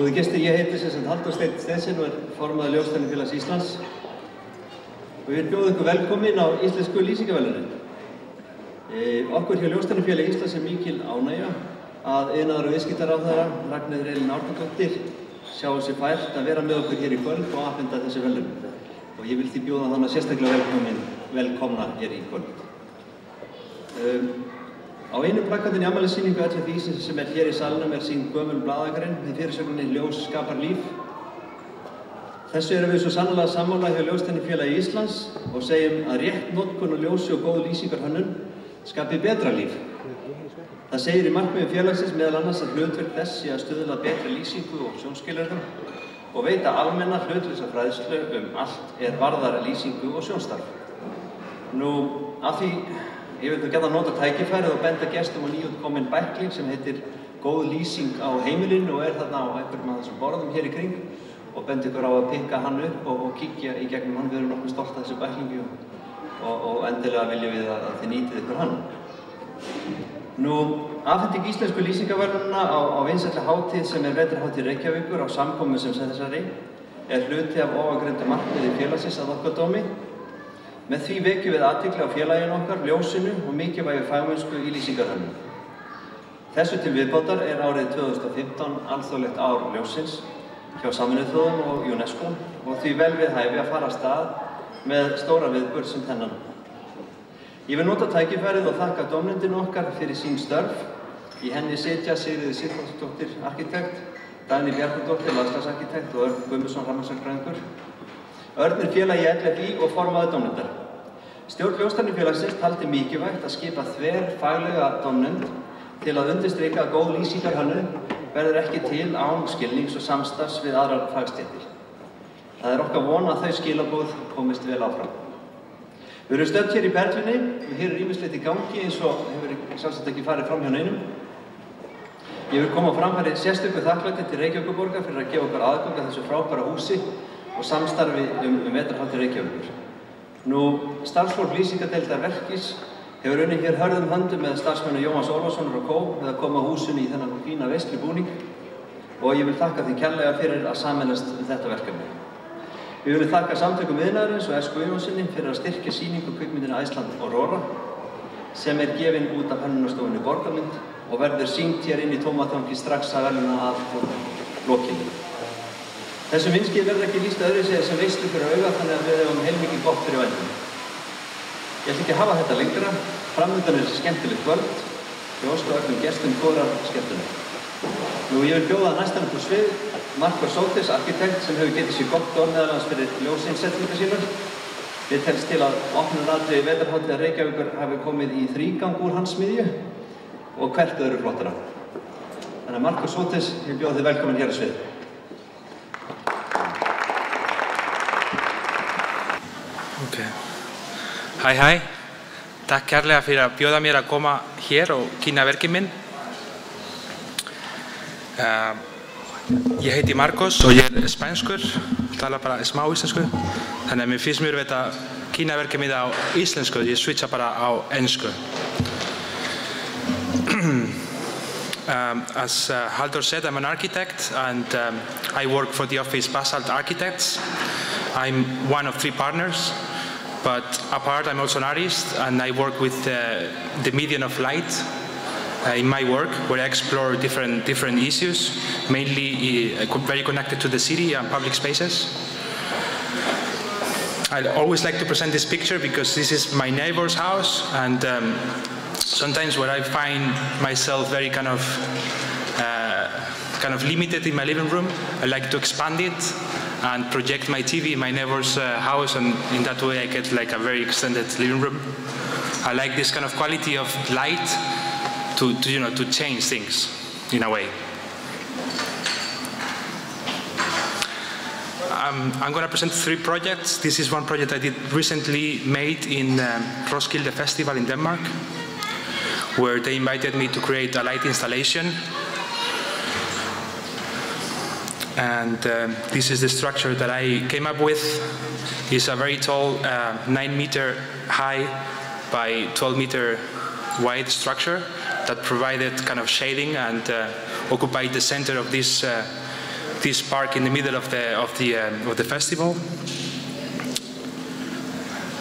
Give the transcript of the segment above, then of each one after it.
Góði gestir, ég heiti Halldór Steinn Steinsson og formaður Ljósstæknifélags Íslands. Og ég vil bjóða ykkur velkomin á Íslensku lýsingaverðlaunin. Okkur hjá Ljósstæknifélagi Íslands mikil ánægja að iðnaðar- og viðskiptaráðherra Ragnheiður Elín Árnadóttir sjái sér fært að vera með okkur hér í kvöld og afhenda þessi verðlaun. Og ég vil því bjóða hana sérstaklega velkomna hér í kvöld. Á einu plakatinn í afmælissýningu LFÍ sem hér í salnum sýnd gömul blaðagrein með fyrirsögninni Ljós skapar líf. Þessu erum við svo sannarlega sammála hjá Ljósstæknifélagi Íslands og segjum að rétt notkun á ljósi og góð lýsingarhönnun skapi betra líf. Það segir í markmiðum félagsins meðal annars að hlutverk þess sé að stuðla að betri lýsingu og sjónskilyrðum og veita almenna hlutlausa fræðslu allt varðar lýsingu og sjónstarf. Af því ég vil gjarnan nota tækifærið og benda gestum á nýútkominn bækling sem heitir Góð lýsing á heimilinu og þarna á einhverjum af þessum borðum hér í kring og benda ykkur á að pikka hann upp og kíkja í gegnum hann. Við erum nokkuð stolt af þessu bæklingi og endilega viljum við að þið nýtið ykkur hann. Afhending Íslensku lýsingaverðlaunanna á vinsælli hátíð sem vetrarhátíð Reykjavíkur á samkomu sem þessari hluti af ofangreindu markmiði félagsins að okkar dómi. Með því vekjum við athygli á félaginu okkar, ljósinu og mikilvægi fagmennsku í lýsingarhönnun. Þessu til viðbótar árið 2015 alþjóðlegt ár ljóssins hjá Sameinuðu þjóðunum og UNESCO og því vel við hæfi að fara af stað með stóra viðburð sem þennan. Ég vil nota tækifærið og þakka dómnefndinni okkar fyrir sín störf. Í henni sitja Sigríður Sigþórsdóttir arkitekt, Dagný Bjarnadóttir landslagsarkitekt og Örn Guðmundsson rammasagnfræðingur. Örn félagi í LFÍ og formaður dómnefndar. Stjórn Ljósstæknifélagsins taldi mikilvægt að skipa þverfaglega dómnefnd til að undirstrika að góð lýsingarhönnun verður ekki til án skilnings og samstarfs við aðrar fagstéttir. Það okkar von að þau skilaboð komist vel áfram. Við erum stödd hér í Perlunni og hér ýmislegt í gangi eins og hefur sjálfsagt ekki farið fram hjá neinum. Ég vil koma á framfæri sérstöku þakklæti til Reykjavíkurborgar fyrir að gefa okkur aðgang að þessu frábæra húsi og samstarfi vetrarhátíð Reykjavíkur. Starfsfólk lýsingadeildar Verkís hefur unnið hér hörðum höndum með starfsmönnum Jóhanns Ólafssonar og kó með að koma húsinu í þennan fína veislubúning og ég vil þakka því kærlega fyrir að sameinast þetta verkefni. Við viljum þakka samtökum iðnaðarins og S.K. Jónssoni fyrir að styrkja sýningu kvikmyndina Iceland Aurora sem gefin út af hönnunarstofunni Borgarmynd og verður sýnd hér inn í tómatangi strax að verðlauna að lokinu. Þessum vinskið verður ekki lýst öðruvísi sem veislu fyrir auga þannig að við hefum heilmikið gott fyrir vændum. Ég ætla ekki að hafa þetta lengra. Framundan skemmtilegt kvöld. Ég óska öllum gestum góðrar skemmtunar. Ég vil bjóða næstan upp á svið Marko Sótis, arkitekt sem hefur getið sér gott orð meðal hans fyrir ljósinnsetningar sínar. Ég telst til að opnunaratriði vetrarhátíðar Reykjavíkur hafi komið í þrígang úr hans smiðju og hvert öðru flottara. Þannig að Marko Sótis, ég bjóða þið velkomin hér á svið. Hæ. Takk kærlega fyrir að bjóða mér að koma hér og kynna verkið minn. Ég heiti Marcos og ég spænskur, tala bara smá íslensku. Þannig að mér finnst mér að kynna verkið mitt á íslensku, ég switcha bara á ensku. As Halldór said, I'm an architect and I work for the office Basalt Architects. I'm one of 3 partners. But apart, I'm also an artist, and I work with the medium of light in my work, where I explore different issues, mainly very connected to the city and public spaces. I always like to present this picture because this is my neighbor's house, and sometimes when I find myself very kind of limited in my living room, I like to expand it and project my TV in my neighbor's house, and in that way I get like a very extended living room. I like this kind of quality of light to change things in a way. I'm going to present 3 projects. This is one project I did recently made in Roskilde Festival in Denmark, where they invited me to create a light installation. And this is the structure that I came up with. It's a very tall, 9-meter high by 12-meter wide structure that provided kind of shading and occupied the center of this this park in the middle of the festival.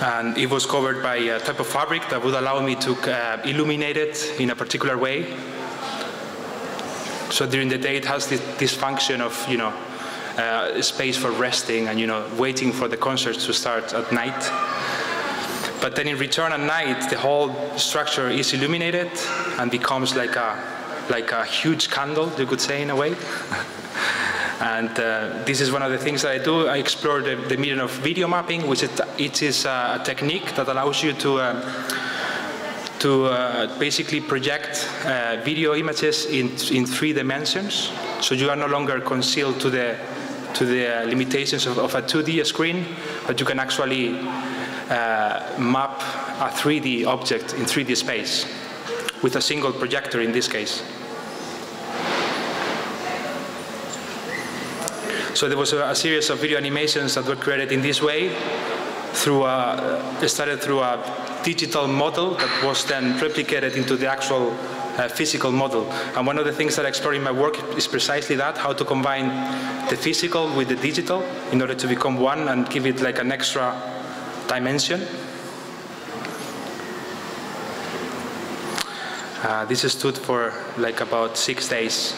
And it was covered by a type of fabric that would allow me to illuminate it in a particular way. So during the day, it has this function of, space for resting and, waiting for the concerts to start at night. But then in return at night, the whole structure is illuminated and becomes like a huge candle, you could say, in a way. And this is one of the things that I do. I explore the medium of video mapping, which it is a technique that allows you to basically project video images in 3 dimensions. So you are no longer concealed to the limitations of a 2D screen, but you can actually map a 3D object in 3D space with a single projector in this case. So there was a series of video animations that were created in this way. It started through a digital model that was then replicated into the actual physical model. And one of the things that I explore in my work is precisely that, how to combine the physical with the digital in order to become one and give it like an extra dimension. This stood for like about 6 days.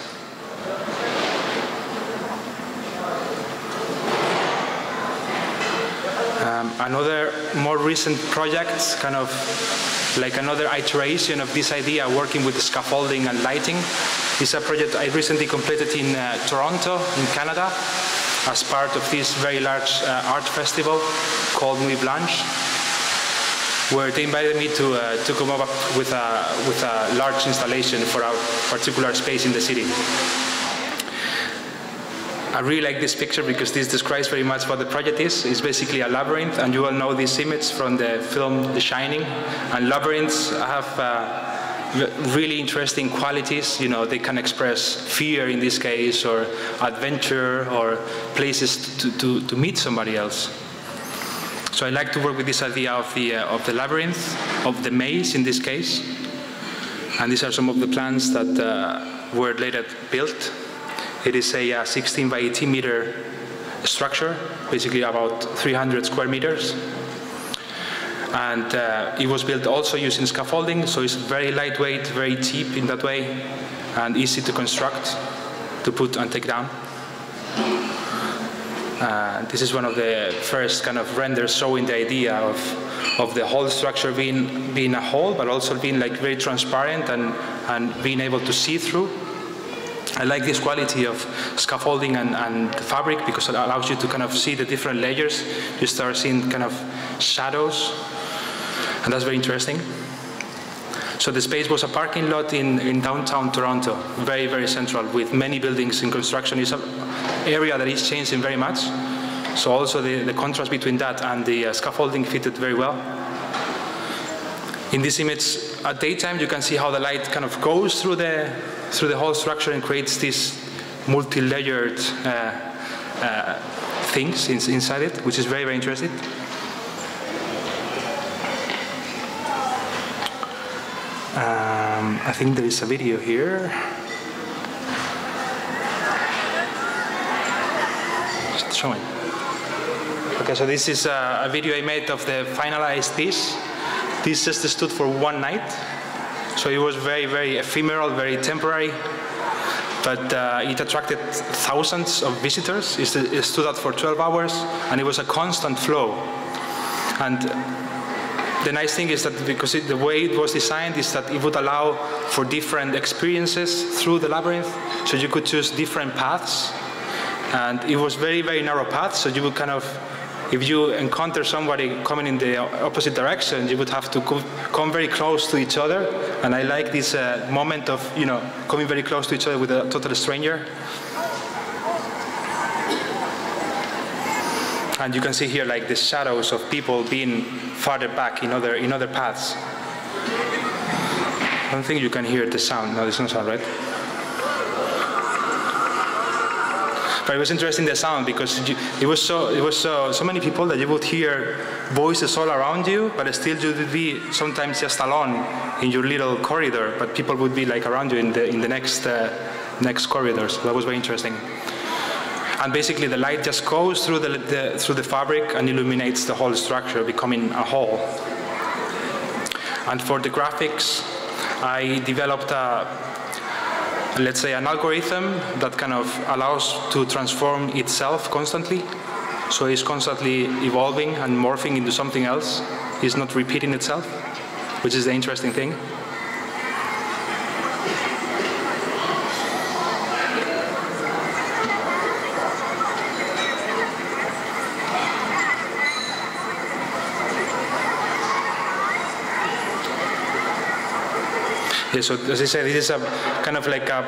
Another more recent project, kind of like another iteration of this idea, working with scaffolding and lighting, is a project I recently completed in Toronto, in Canada, as part of this very large art festival called Nuit Blanche, where they invited me to come up with a large installation for a particular space in the city. I really like this picture because this describes very much what the project is. It's basically a labyrinth, and you all know this image from the film The Shining. And labyrinths have really interesting qualities. They can express fear in this case, or adventure, or places to meet somebody else. So I like to work with this idea of the labyrinth, of the maze in this case. And these are some of the plans that were later built. It is a 16 by 18 meter structure, basically about 300 square meters. And it was built also using scaffolding, so it's very lightweight, very cheap in that way, and easy to construct, to put and take down. This is one of the first kind of renders showing the idea of the whole structure being a whole, but also being like very transparent and being able to see through. I like this quality of scaffolding and fabric because it allows you to kind of see the different layers. You start seeing kind of shadows, and that's very interesting. So the space was a parking lot in downtown Toronto, very, very central, with many buildings in construction. It's an area that is changing very much. So also the contrast between that and the scaffolding fitted very well. In this image, at daytime, you can see how the light kind of goes through the whole structure and creates these multi-layered things inside it, which is very, very interesting. I think there is a video here. Just showing. Okay, so this is a video I made of the finalized piece. This just stood for one night. So it was very, very ephemeral, very temporary, but it attracted thousands of visitors. It stood out for 12 hours, and it was a constant flow. And the nice thing is that because the way it was designed is that it would allow for different experiences through the labyrinth, so you could choose different paths. And it was very, very narrow paths, so you would kind of, if you encounter somebody coming in the opposite direction, you would have to come very close to each other. And I like this moment of, coming very close to each other with a total stranger. And you can see here like the shadows of people being farther back in other paths. I don't think you can hear the sound. No, there's no sound, right? But it was interesting, the sound, because it was so many people that you would hear voices all around you, but still you would be sometimes just alone in your little corridor, but people would be like around you in the next corridor. So that was very interesting. And basically the light just goes through through the fabric and illuminates the whole structure, becoming a whole. And for the graphics, I developed let's say an algorithm that kind of allows to transform itself constantly. So it's constantly evolving and morphing into something else. It's not repeating itself, which is the interesting thing. Yeah, so as I said, this is a kind of like a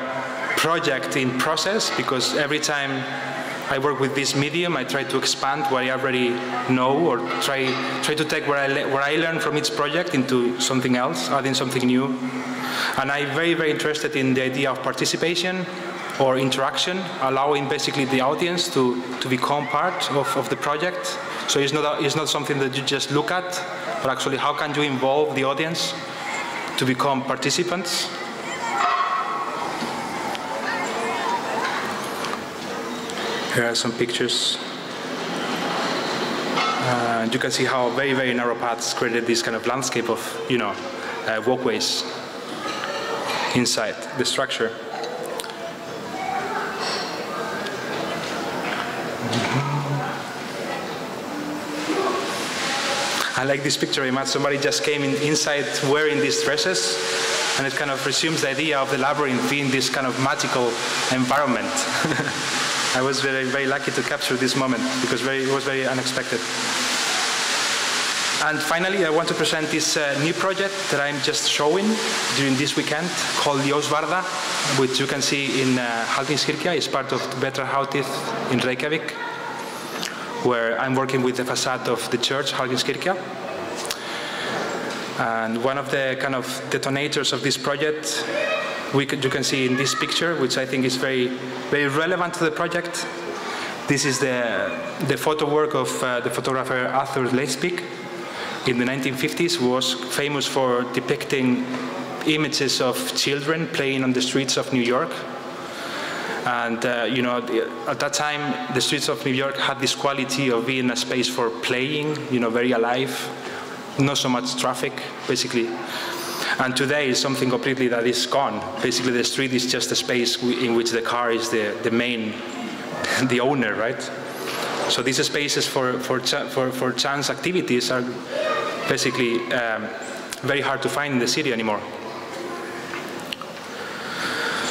project in process, because every time I work with this medium, I try to expand what I already know, or try to take what I learn from each project into something else, adding something new. And I'm very, very interested in the idea of participation or interaction, allowing basically the audience to become part of the project. So it's not something that you just look at, but actually how can you involve the audience to become participants. Here are some pictures. You can see how very, very narrow paths created this kind of landscape of, walkways inside the structure. I like this picture very much. Somebody just came inside wearing these dresses, and it kind of resumes the idea of the labyrinth being this kind of magical environment. I was very, very lucky to capture this moment, because it was very unexpected. And finally, I want to present this new project that I'm just showing during this weekend, called Ljósvarða, which you can see in Hallgrímskirkja. It's part of Vetrarhátíð in Reykjavik, where I'm working with the facade of the church, Hallgrímskirkja. And one of the kind of detonators of this project, you can see in this picture, which I think is very, very relevant to the project. This is the photo work of the photographer Arthur Leifspeak in the 1950s, who was famous for depicting images of children playing on the streets of New York. And at that time, the streets of New York had this quality of being a space for playing, very alive, not so much traffic, basically. And today is something completely that is gone. Basically, the street is just a space in which the car is the main, the owner, right? So these spaces for chance activities are basically very hard to find in the city anymore.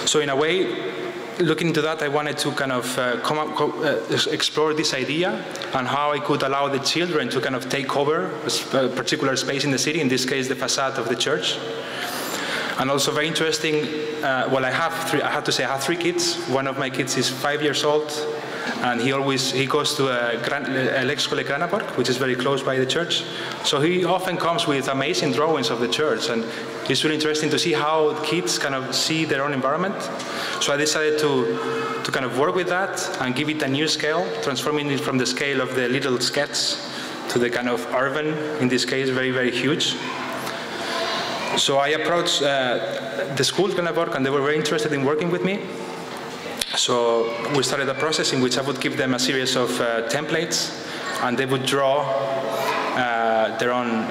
So in a way, looking into that, I wanted to kind of explore this idea and how I could allow the children to kind of take over a particular space in the city, in this case the facade of the church. And also very interesting, well, I have to say I have 3 kids. One of my kids is 5 years old, and he goes to Leikskóli Granaborg, which is very close by the church. So he often comes with amazing drawings of the church, and it's really interesting to see how kids kind of see their own environment. So I decided to kind of work with that and give it a new scale, transforming it from the scale of the little sketch to the kind of urban, in this case, very, very huge. So I approached the school, Granaborg, and they were very interested in working with me. So we started a process in which I would give them a series of templates, and they would draw their own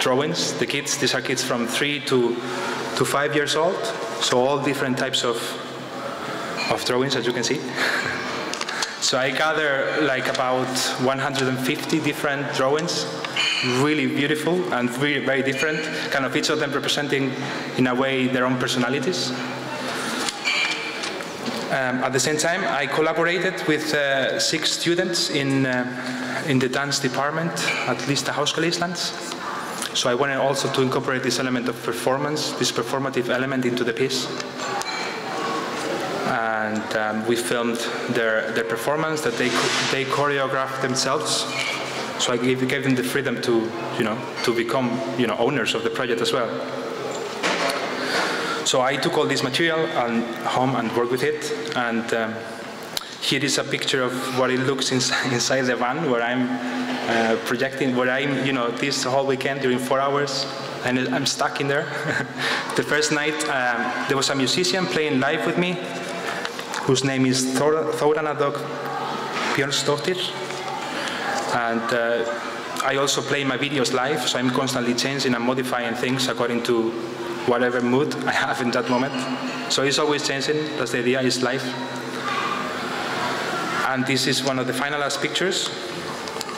drawings. The kids, these are kids from 3 to 5 years old, so all different types of drawings, as you can see. So I gather like about 150 different drawings, really beautiful and really very different, kind of each of them representing, in a way, their own personalities. At the same time, I collaborated with 6 students in the dance department at Lista Háskóli Íslands. So I wanted also to incorporate this element of performance, this performative element into the piece. And we filmed their performance that they choreographed themselves. So I gave them the freedom to become owners of the project as well. So I took all this material home and worked with it. And here is a picture of what it looks inside the van, where I'm projecting, where I'm this whole weekend during 4 hours, and I'm stuck in there. The first night there was a musician playing live with me, whose name is Þórarna Dögg Björnsdóttir. And I also play my videos live, so I'm constantly changing and modifying things according to whatever mood I have in that moment. So it's always changing, that's the idea, it's live. And this is one of the final last pictures.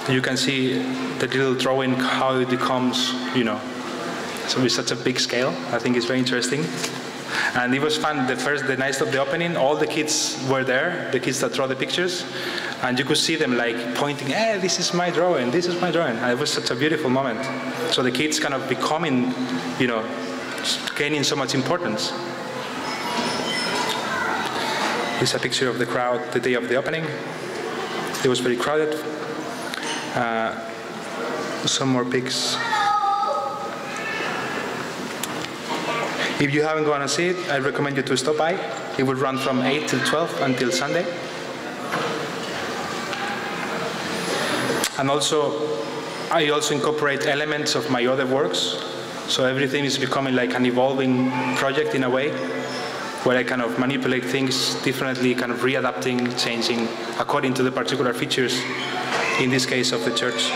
You can see the little drawing, how it becomes, you know, so with such a big scale. I think it's very interesting. And it was fun, the night of the opening, all the kids were there, the kids that draw the pictures, and you could see them like pointing, hey, this is my drawing, this is my drawing. And it was such a beautiful moment. So the kids kind of becoming, you know, gaining so much importance. Here's a picture of the crowd the day of the opening. It was very crowded. Some more pics. If you haven't gone to see it, I recommend you to stop by. It will run from 8 till 12 until Sunday. And also, I also incorporate elements of my other works. So everything is becoming like an evolving project in a way, where I kind of manipulate things differently, kind of readapting, changing according to the particular features, in this case of the church.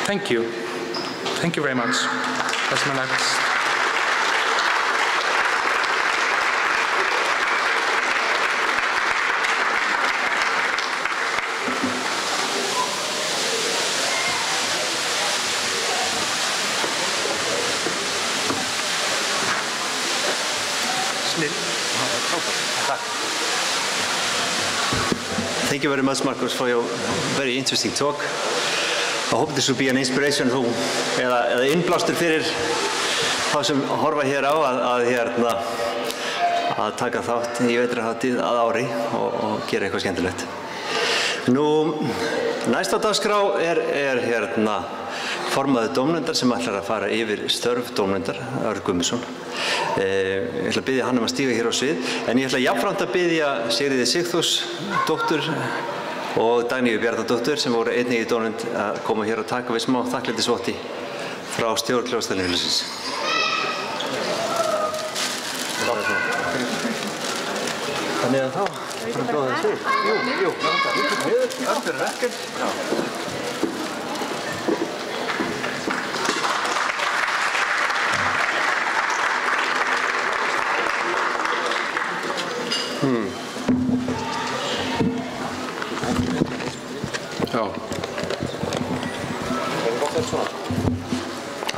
Thank you. Thank you very much. That's my last. Thank you very much, Marcus, for your very interesting talk. I hope this will be an inspiration eða innblástur fyrir þá sem horfa hér á að taka þátt í vetrarhátíð að ári og gera eitthvað skemmtilegt. Nú, næst á dagskrá formaður dómnefndar sem ætlar að fara yfir störf dómnefndar, Árni Guðmundsson. Ég ætla að biðja hann að stíga hér á svið, en ég ætla jafnframt að biðja Sigríði Sigþórsdóttur og Dagnýju Bjarnadóttur sem voru einnig í dómnefnd að koma hér og taka við smá þakklætisvotti frá stjórn Klóstarfélagsins. Þannig að þá bara bjóða þér svið. Jú, allt fyrir ekkert. Já.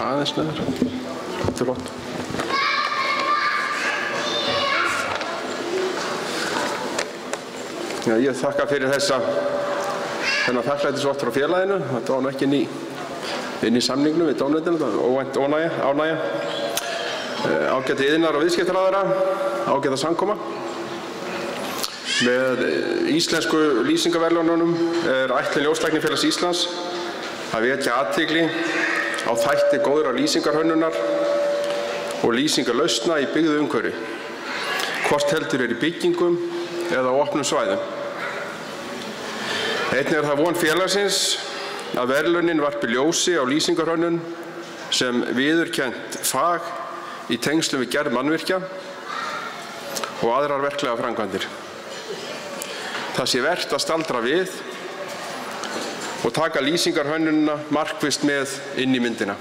Aðeins neður. Þetta er gott. Já, ég þakka fyrir þennan þakklætisvott frá félaginu. Þetta var nú ekki inn í samningnum við dómnefndina, þetta var óvænt ánægja. Ágæti iðnaðar- og viðskiptaráðherra, ágæta samkoma. Með íslensku lýsingaverðlaununum ætlun Ljóstæknifélags Íslands að vekja athygli á þætti góðrar lýsingarhönnunar og lýsingarlausna í byggðu umhverfi, hvort heldur í byggingum eða á opnum svæðum. Einnig það von félagsins að verðlaunin varpi ljósi á lýsingarhönnun sem viðurkennt fag í tengslum við gerð mannvirkja og aðrar verklegar framkvæmdir. Það sé vert að staldra við og taka lýsingarhönnunina markvisst með inn í myndina.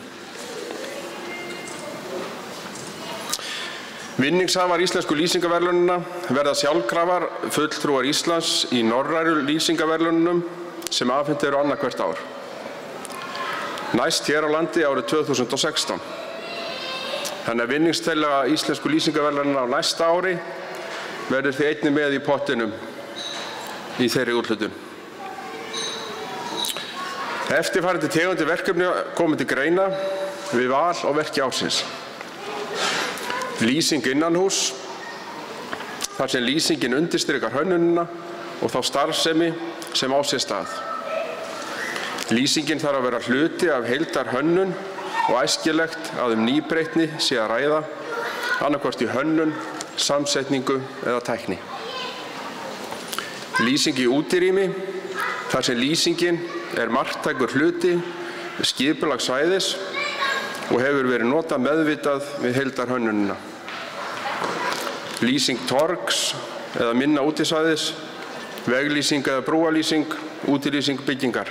Vinningshafar íslensku lýsingaverðlaunina verða sjálfkrafar fulltrúar Íslands í norrænu lýsingaverðlaununum sem afhent eru annað hvert ár. Næst hér á landi árið 2016. Þannig að vinningstillaga íslensku lýsingaverðlaunina á næsta ári verður því einnig með í pottinum í þeirri úthlutun. Eftirfarandi tegundir verkefni komu til greina við val á verki ársins. Lýsing innanhús, þar sem lýsingin undirstrikar hönnunina og þá starfsemi sem á sér stað. Lýsingin þarf að vera hluti af heildarhönnun og æskilegt að nýbreytni sé að ræða, annaðhvort í hönnun, samsetningu eða tækni. Lýsing í útirými, þar sem lýsingin marktækur hluti við skipulag svæðis og hefur verið notað meðvitað við heildarhönnunina. lýsing torgs eða minna útisvæðis, veglýsing eða brúalýsing, útilýsing byggingar.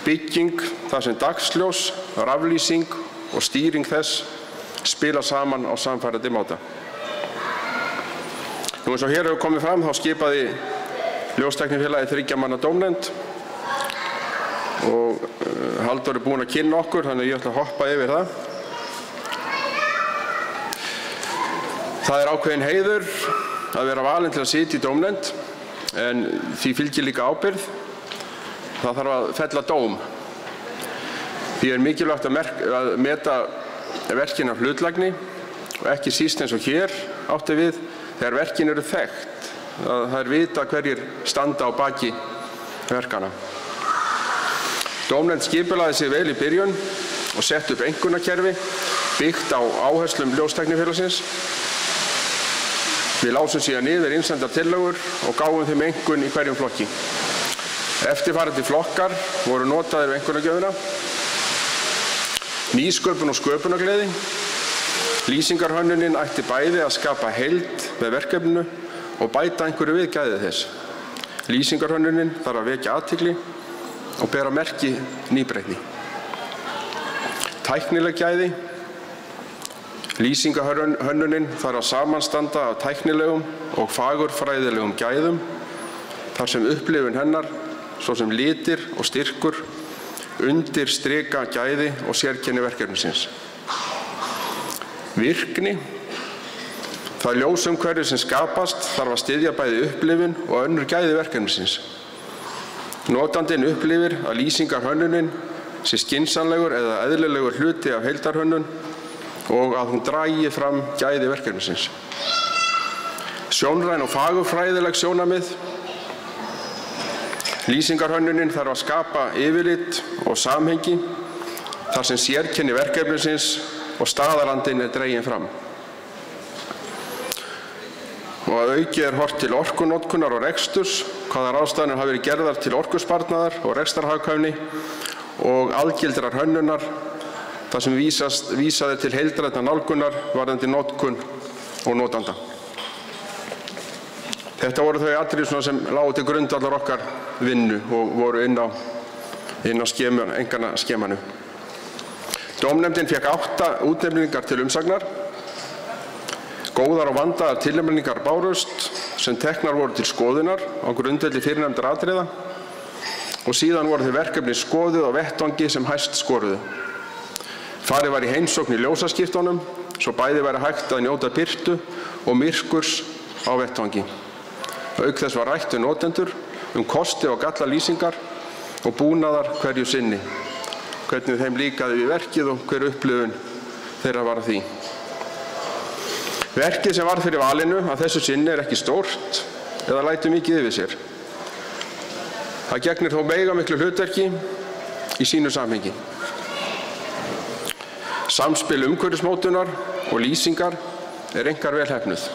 Bygging þar sem dagsljós, raflýsing og stýring þess spila saman á samfærandi máta. Nú eins og hér hefur komið fram þá skipaði Ljóstæknifélagið 3 manna dómnefnd og Halldór er búinn að kynna okkur, þannig að ég ætla að hoppa yfir það. Það er ákveðin heiður að vera valinn til að sitja í dómnefnd, en því fylgir líka ábyrgð. Það þarf að fella dóm. Því er mikilvægt að meta verkin af hlutlægni og ekki síst eins og hér átti við þegar verkin eru þekkt. Það er vita hverjir standa á baki verkana. Dómnefnd skipulagði sig vel í byrjun og sett upp einkunnakerfi byggt á áherslum Ljóstæknifélagsins. Við lásum síðan niður innsendar tillögur og gáfum þeim einkunn í hverjum flokki. Eftirfarandi flokkar voru notaðir við einkunnagjöfina: nýsköpun og sköpunargleði. Lýsingarhönnunin ætti bæði að skapa heild með verkefninu og bæta einhverju við gæði þess. Lýsingarhönnunin þarf að vekja athygli og bera merki nýbreytni. Tæknileg gæði. Lýsingarhönnunin þarf að samanstanda af tæknilegum og fagurfræðilegum gæðum þar sem upplifun hennar, svo sem litir og styrkur, undirstrika gæði og sérkenni verkefnisins. Virkni. Það ljósumhverfi sem skapast þarf að styðja bæði upplifun og önnur gæði verkefnisins. Notandinn upplifir að lýsingarhönnunin sé skynsamlegur eða eðlilegur hluti af heildarhönnun og að hún dragi fram gæði verkefnisins. Sjónræn og fagurfræðileg sjónarmið. Lýsingarhönnunin þarf að skapa yfirlit og samhengi þar sem sérkenni verkefnisins og staðarandinn er dregin fram. Og að auki er horft til orkunotkunar og reksturs, hvaða ráðstafanir hafa verið gerðar til orkusparnaðar og rekstrarhagkvæmni og algildrar hönnunar, þar sem vísað er til heildrænnar nálgunar varðandi notkun og notanda. Þetta voru þau atriði sem lágu til grundvallar okkar vinnu og voru inn á einkanna skemanu. Dómnefndin fékk 8 útnefningar til umsagnar. Góðar og vandaðar tilnefningar bárust sem teknar voru til skoðunar á grundvelli fyrrnefndra atriða og síðan voru þau verkefni skoðuð á vettvangi sem hæst skoruðu. Farið var í heimsókn í ljósaskiptunum svo bæði væri hægt að njóta birtu og myrkurs á vettvangi. Auk þess var rætt við notendur kosti og galla lýsingar og búnaðar hverju sinni, hvernig þeim líkaði við verkið og hver upplifun þeirra var að því. Verkið sem varð fyrir valinu að þessu sinni er ekki stórt eða lætur mikið yfir sér. Það gegnir þó veigamiklu hlutverki í sínu samhengi. Samspil umhverfismótunar og lýsingar er einkar vel heppnuð.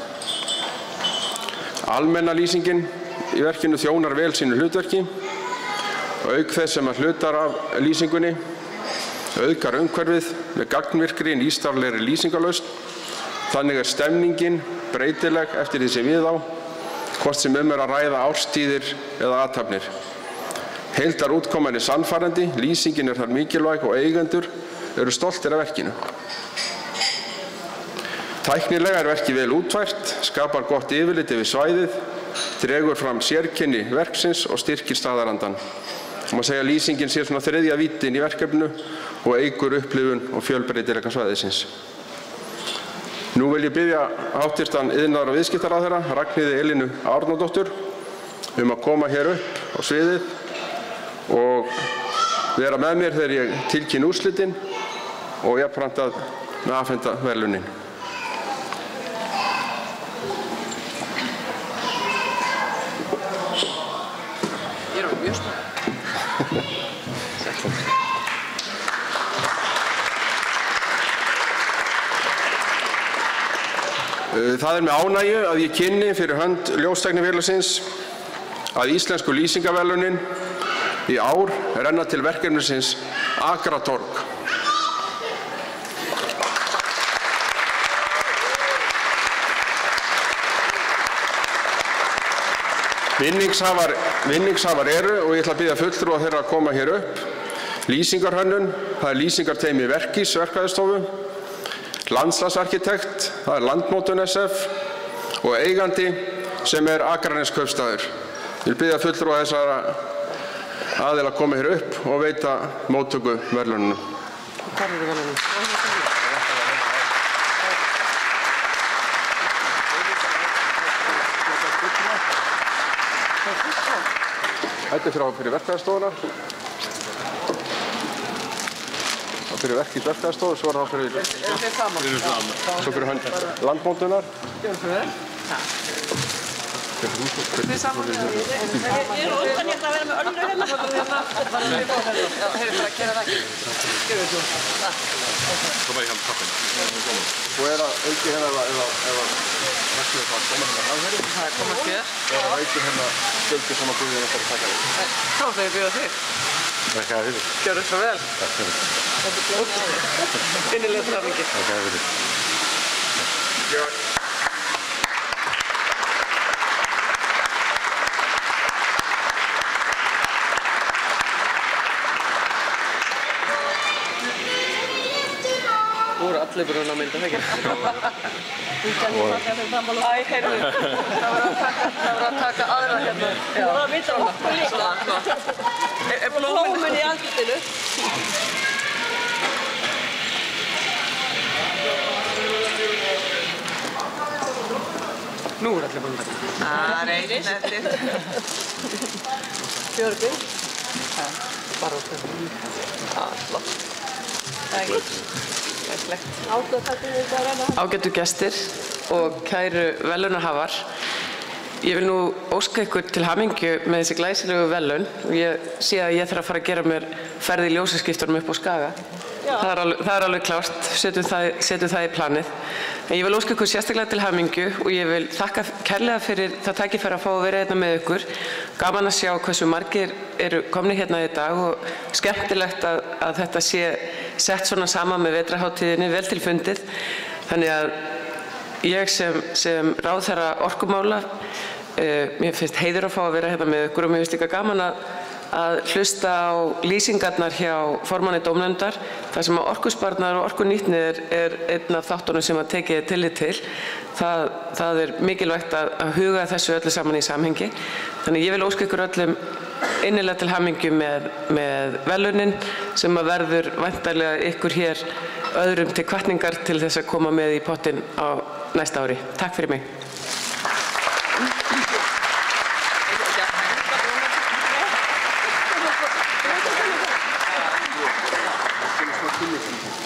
Almenna lýsingin í verkinu þjónar vel sínu hlutverki og auk þess sem að hlutar af lýsingunni auðgar umhverfið með gagnvirkri nýstárlegri lýsingarlausn. Þannig er stemningin breytileg eftir því sem við á, hvort sem er að ræða árstíðir eða athafnir. Heildarútkoman er sannfærandi, lýsingin er þar mikilvæg og eigendur eru stoltir af verkinu. Tæknilega er verkið vel útfært, skapar gott yfirlit yfir svæðið, dregur fram sérkenni verksins og styrkir staðarandann. Það má segja að lýsingin sé svona þriðja víddin í verkefninu og eykur upplifun og fjölbreytileika svæðisins. Nú vil ég biðja háttvirtan iðnaðar- og viðskiptaráðherra, Ragnheiði Elínu Árnadóttur, að koma hér upp á sviðið og vera með mér þegar ég tilkynni úrslitin og jafnframt að afhenda verðlaunin. Það er með ánægju að ég kynni fyrir hönd Ljóstæknifélagsins að íslensku lýsingaverðlaunin í ár renna til verkefnisins Akratorg. Vinningshafar eru, og ég ætla að biðja fulltrúa þeirra að koma hér upp, lýsingarhönnun, það lýsingarteymi Verkís verkfræðistofu, landslagsarkitekt, það Landmótun SF og eigandi sem Akraneskaupstaður. Ég vil biðja fulltrúa þessara aðila að koma hér upp og veita móttöku verðlaununum. Hvar eru verðlaunin? Þetta fyrir verkfræðistofuna. Það fyrir Verkís verkfræðistofu, svo það fyrir... Eru þið saman? Svo fyrir hönd Landmótunar. Gjörðu svo vel. Þið saman? Ég óttan ég ætla að vera með önnu hérna. Heyrðu bara að gera það ekki. Gjörðu svo. Koma í hann kappin. Og auki hérna ef verkfræðið það koma hérna hafðherri. Það koma hér. Og auki hérna sköldi sem að Guðjón ætlar að taka þig. Þá ætla ég að bjóða þig. Þakka þér fyrir. Gjörðu svo vel. Takk fyrir. Innilega til hamingi. Þakka þér fyrir. Þú voru allir búin að mynda, það ekki? Æ, heyrðu, það var að taka aðra hérna. Það var að mynda okkur líka. Er blómin í andlitinu? Nú er allir búin að taka. Reynir. Björgvin. Bara út af flott. Það er ekki. Ágætu gestir og kæru verðlaunahafar. Ég vil nú óska ykkur til hamingju með þessi glæsilegu verðlaun og ég sé að ég þarf að fara að gera mér ferð í ljósaskiptunum upp á Skaga. Það er alveg klárt, setjum það í planið. En ég vil óska ykkur sérstaklega til hamingju og ég vil þakka kærlega fyrir það tækifæri að fá að vera hérna með ykkur. Gaman að sjá hversu margir eru komnir hérna í dag og skemmtilegt að þetta sé sett svona saman með vetrarhátíðinni, vel til fundið. Þannig að ég sem ráðherra orkumála, mér finnst heiður að fá að vera hérna með ykkur og mér finnst líka gaman að hlusta á lýsingarnar hjá formanni dómnefndar, þar sem að orkusparnaður og orkunýtni er einn af þáttunum sem að tekið tillit til. Það er mikilvægt að huga þessu öllu saman í samhengi. Þannig ég vil óska ykkur öllum innilega til hamingju með verðlaunin sem að verður væntanlega ykkur hér öðrum til hvatningar til þess að koma með í pottinn á næsta ári. Takk fyrir mig.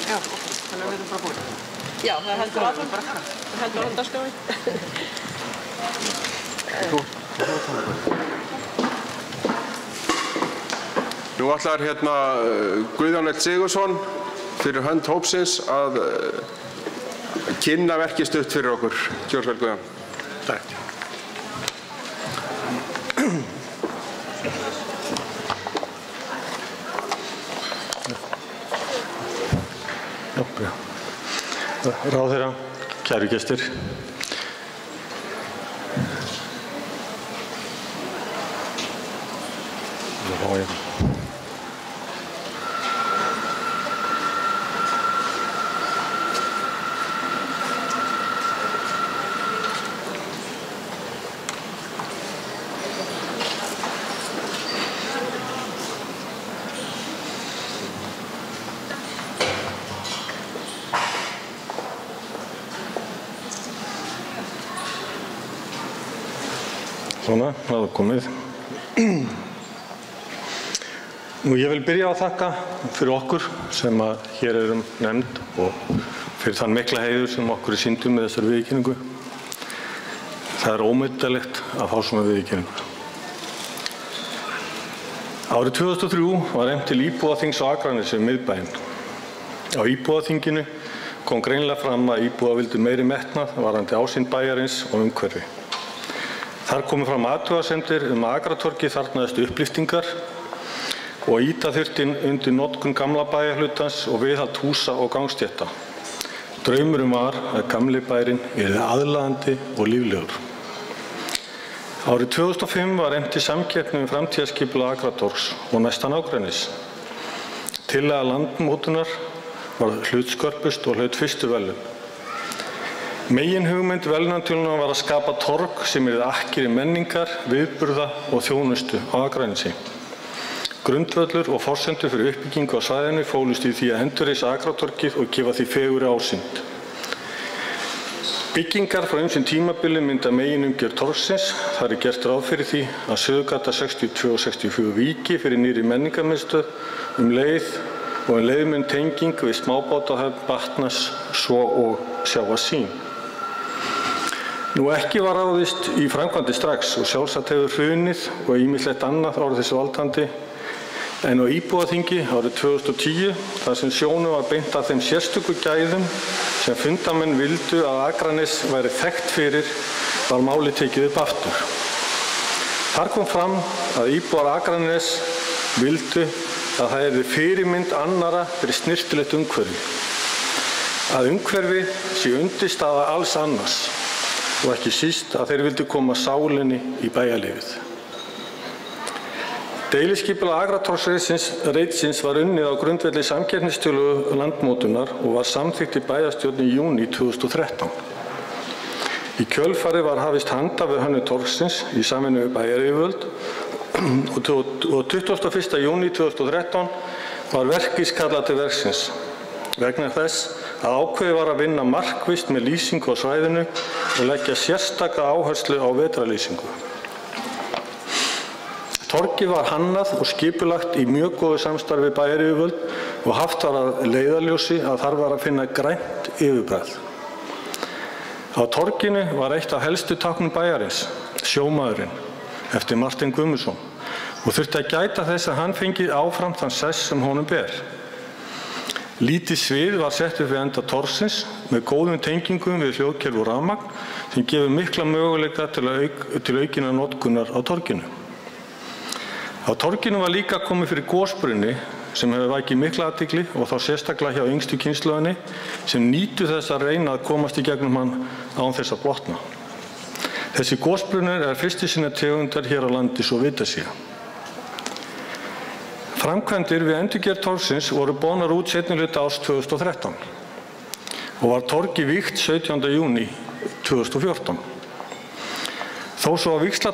Já, þannig að við erum bara búin. Já, það heldur áfram. Það heldur áfram dagskráin. Nú ætlar hérna Guðjón L. Sigurðsson fyrir hönd hópsins að kynna verkið stutt fyrir okkur. Gjörðu vel, Guðjón. Takk. Ráðherra, kæru gestir. Svona, það er komið. Nú, ég vil byrja að þakka fyrir okkur sem að hér erum nefnd og fyrir þann mikla heiður sem okkur er sýndur með þessari viðurkenningu. Það er ómetanlegt að fá svona viðurkenningu. Árið 2003 var efnt til íbúaþings á Akranesi um miðbæinn. Á íbúaþinginu kom greinilega fram að íbúar vildu meiri metnað varðandi ásýnd bæjarins og umhverfi. Þar komu fram athugasemdir að Akratorgið þarfnaðist upplýstingar og ýta þurfti undir notkun gamla bæjarhlutans og viðhald húsa og gangstétta. Draumurinn var að gamli bærinn yrði aðlaðandi og líflegur. Árið 2005 var efnt til samkeppni framtíðarskipulag Akratorgs og næsta nágrennis. Tillaga landmótunar var hlutskörpust og hlaut fyrstu verðlaun. Meginhugmynd verðlaunatillögunnar var að skapa torg sem akkeri menningar, viðburða og þjónustu á Akranesi. Grundvöllur og forsendur fyrir uppbyggingu á svæðinu fólust í því að endurreisa Akratorgið og gefa því fegurri ásýnd. Byggingar frá ýmsum tímabili mynda meginumgjörð torgsins. Það gert ráð fyrir því að Suðurgata 62 og 64 víki fyrir nýrri menningarmiðstöð leið og leiðmun tenging við smábátahöfn Batnas svo og Sjávarsýn. Nú ekki var ráðist í framkvæmdir strax og sjálfsagt hefur hrunið og ýmislegt annað árið þessu valdandi en á íbúaþingi árið 2010 þar sem sjónum var beint að þeim sérstöku gæðum sem fundamenn vildu að Akranes væri þekkt fyrir var máli tekið upp aftur. Þar kom fram að íbúar Akranes vildu að það yrði fyrirmynd annara fyrir snyrtilegt umhverfi. Að umhverfi sé undirstaða alls annars og ekki síst að þeir vildu koma sálinni í bæjarlífið. Deiliskipulag Akratorgsreitsins var unnið á grundvelli samkeppnistillögu landmótunar og var samþykkt í bæjarstjórn í júní 2013. Í kjölfarið var hafist handa við hönnun torgsins í samvinnu við bæjaryfirvöld og 21. júní 2013 var verkvískallað til verksins vegna þess að ákveðið var að vinna markvisst með lýsingu á svæðinu og leggja sérstaka áherslu á vetrarlýsingu. Torgið var hannað og skipulagt í mjög góðu samstarfi við bæjaryfirvöld og haft var að leiðarljósi að þar var að finna grænt yfirbragð. Á torginu var eitt af helstu táknum bæjarins, sjómaðurinn, eftir Martin Guðmundsson og þurfti að gæta þess að hann fengi áfram þann sess sem honum ber. Lítið svið var sett upp við enda torgsins með góðum tengingum við hljóðkerfi og rafmagn sem gefur mikla möguleika til aukinnar notkunar á torginu. Á torginu var líka komið fyrir gosbrunni sem hefur vakið mikla athygli og þá sérstaklega hjá yngstu kynslóðinni sem nýtu þess að reyna að komast í gegnum hann án þess að blotna. Þessi gosbrunnur fyrsti sinnar tegundar hér á landi svo vitað sé. Framkvæmdir við endurgerð torgsins voru boðnar út seinni hluta árs 2013 og var torgið vígt 17. júní 2014. Þó svo að vígsla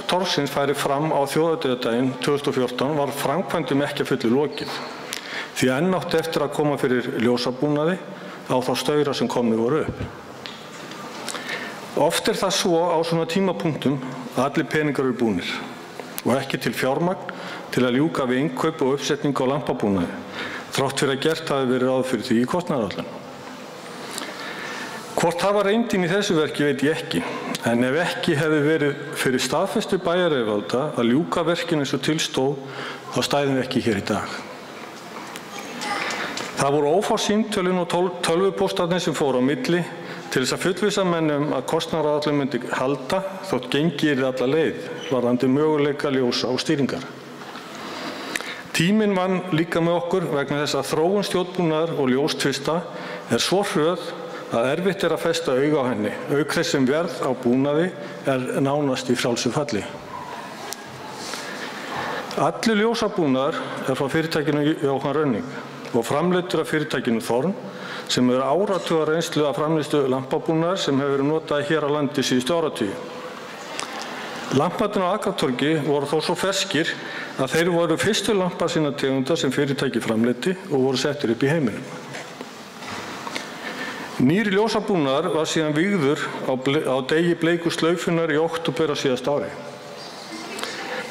torgsins færi fram á þjóðhátíðardaginn 2014 var framkvæmdum ekki að fullu lokið því enn átti eftir að koma fyrir ljósabúnaði á þá staura sem komnir voru upp. Oft það svo á svona tímapunktum að allir peningar eru búnir og ekki til fjármagn til að ljúka við innkaup og uppsetningu á lampabúnaði, þrátt fyrir að gert hafi verið ráð fyrir því í kostnaðaráætlun. Hvort það var reyndin í þessu verki veit ég ekki, en ef ekki hefði verið fyrir staðfestu bæjaryfirvalda að ljúka verkinu eins og til stóð, þá stæðum við ekki hér í dag. Það voru ófá símtölin og tölvupóstarnir sem fóru á milli til þess að fullvissa menn að kostnaðaráætlun myndi halda þótt gengi yrði alla leið varðandi möguleika ljósa og stýringar. Tíminn vann líka með okkur vegna þess að þróun stjórnbúnaðar og ljóstvista svo hröð að erfitt að festa auga á henni, auk þess sem verð á búnaði nánast í frjálsu falli. Allur ljósabúnaður frá fyrirtækinu Jóhann Rönning og framleiddur af fyrirtækinu Þorn sem áratuga reynslu af framleiðslu lampabúnaðar sem hefur verið notað hér á landi síðustu áratugi. Lamparnir á Akratorgi voru þó svo ferskir að þeir voru fyrstu lampar sinna tegunda sem fyrirtæki framleiddi og voru settir upp í heiminum. Nýr ljósabúnaður var síðan vígður á degi bleiku slaufunnar í október á síðasta ári.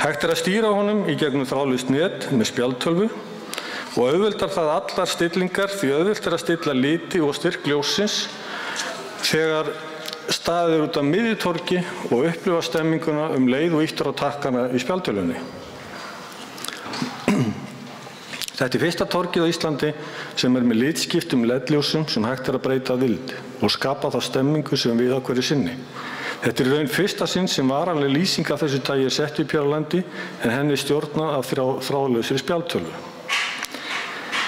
Hægt að stýra honum í gegnum þráðlaust net með spjaldtölvu og auðveldar það allar stillingar því auðvelt að stilla liti og styrk ljóssins þegar staðið út af miðjutorgi og upplifa stemminguna leið og ýttur á takkana í spjaldtölvunni. Þetta fyrsta torgið á Íslandi sem með litskiptum LED-ljósum sem hægt að breyta vild og skapa þá stemmingu sem við á hverju sinni. Þetta raun fyrsta sinn sem varanleg lýsing af þessu tagi sett upp hér á landi en henni stjórnað af þráðlausri spjaldtölvu.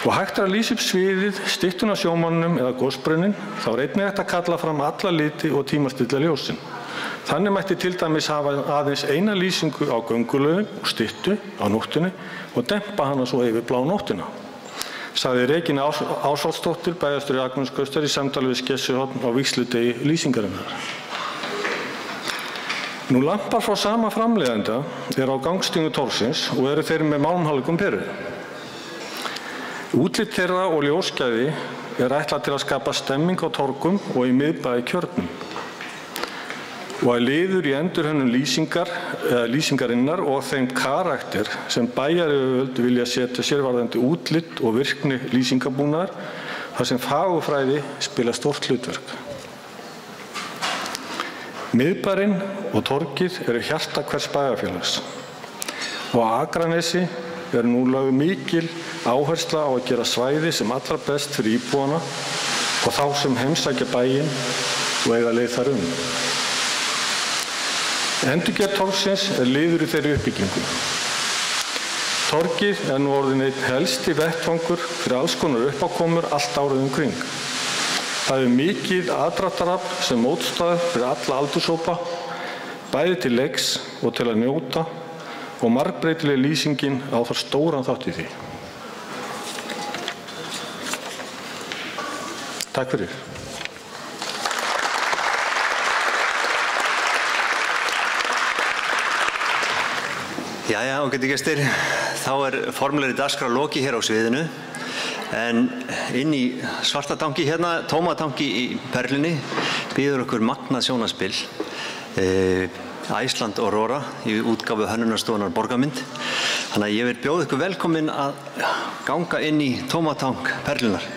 Og hægt að lýsa upp sviðið, styttuna sjómannum eða gosbrunnin, þá einnig hægt að kalla fram alla liti og tímastilla ljósin. Þannig mætti til dæmis hafa aðeins eina lýsingu á göngulögum og styttu á nóttunni og dempa hana svo yfir blá nóttina, sagði Regína Ásvaldsdóttir, bæjarstjóri Akraneskaustar í samtali við Skessuhorn á vígsludegi lýsingarinnar. Nú lampar frá sama framleiðanda á gangstígum torfsins og eru þeir með málmhalligum peru. Útlit þeirra og ljósgæði ætlað til að skapa stemming á torgum og í miðbæ Kjörnum og að liður í endurhönnun lýsingarinnar og þeim karakter sem bæjaryfirvöld vilja setja sér varðandi útlit og virkni lýsingabúnaðar þar sem fagurfræði spila stórt hlutverk. Miðbærinn og torgið eru hjarta hvers bæjarfélags og á Akranesi nú lögð mikil áhersla á að gera svæði sem allra best fyrir íbúana og þá sem heimsækja bæinn og eiga leið þar Endurgerð torgsins liður í þeirri uppbyggingu. Torgið nú orðinn einn helsti vettvangur fyrir alls konar uppákomur allt árið kring. Það mikið aðdráttarafl sem mótstaður fyrir alla aldurshópa, bæði til leiks og til að njóta og margbreytileg lýsingin á þar stóran þátt í því. Takk fyrir. Jæja, ágætu gestir, þá formulegri dagskrá lokið hér á sviðinu, en inn í Svartatangi hérna, Tómatangi í Perlunni, býður okkur magnað sjónarspil, Iceland Aurora í útgáfu Hönnunarstofunnar Borgarmynd. Þannig að ég vil bjóða ykkur velkomin að ganga inn í Tómatang Perlunnar.